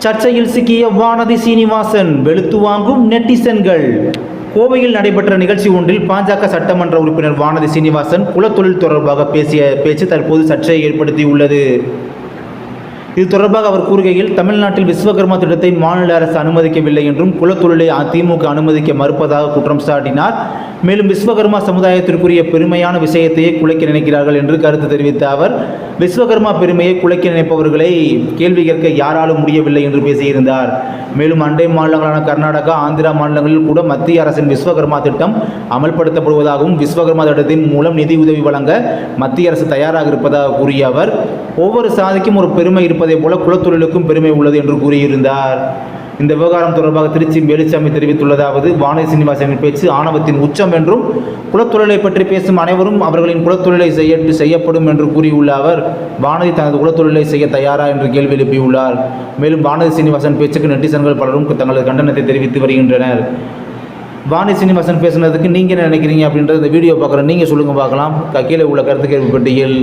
சர்ச்சையில் சிக்கிய வானதி சீனிவாசன், வெளுத்து வாங்கும் நெட்டிசன்கள். கோவையில் நடைபெற்ற நிகழ்ச்சி ஒன்றில் பாஜக சட்டமன்ற உறுப்பினர் வானதி சீனிவாசன் குலத்தொழில் தொடர்பாக பேசிய பேச்சு தற்போது சர்ச்சையை ஏற்படுத்தியுள்ளது. இது தொடர்பாக அவர் கூறுகையில், தமிழ்நாட்டில் விஸ்வகர்மா திட்டத்தை மாநில அரசு அனுமதிக்கவில்லை என்றும் குலத்தொழிலை திமுக அனுமதிக்க மறுப்பதாக குற்றம் சாட்டினார். மேலும் விஸ்வகர்மா சமுதாயத்திற்குரிய பெருமையான விஷயத்தையே குலைக்க நினைக்கிறார்கள் என்று கருத்து தெரிவித்த அவர், விஸ்வகர்மா பெருமையை குலைக்க நினைப்பவர்களை கேள்வி கேட்க யாராலும் முடியவில்லை என்று பேசியிருந்தார். மேலும் அண்டை மாநிலங்களான கர்நாடகா, ஆந்திரா மாநிலங்களில் கூட மத்திய அரசின் விஸ்வகர்மா திட்டம் அமல்படுத்தப்படுவதாகவும் விஸ்வகர்மா திட்டத்தின் மூலம் நிதி உதவி வழங்க மத்திய அரசு தயாராக இருப்பதாக கூறிய அவர், ஒவ்வொரு சாதிக்கும் ஒரு பெருமை இருப்பதை போல குலத்தொழிலுக்கும் பெருமை உள்ளது என்று கூறியிருந்தார். இந்த விவகாரம் தொடர்பாக திருச்சி வேலுச்சாமி தெரிவித்துள்ளதாவது, வானதி சீனிவாசனின் பேச்சு ஆணவத்தின் உச்சம் என்றும் குலத்தொழிலை பற்றி பேசும் அனைவரும் அவர்களின் குலத்தொழிலை செய்யப்படும் என்று கூறியுள்ள அவர், வானதி தனது குலத்தொழிலை செய்ய தயாரா என்று கேள்வி எழுப்பியுள்ளார். மேலும் வானதி சீனிவாசன் பேச்சுக்கு நெட்டிசன்கள் பலரும் தங்களது கண்டனத்தை தெரிவித்து வருகின்றனர். வானதி சீனிவாசன் பேசுனதுக்கு நீங்கள் என்ன நினைக்கிறீங்க அப்படின்றத இந்த வீடியோ பார்க்குற நீங்கள் சொல்லுங்கள் பார்க்கலாம். கீழே உள்ள கருத்து கேள்வி பெட்டியில்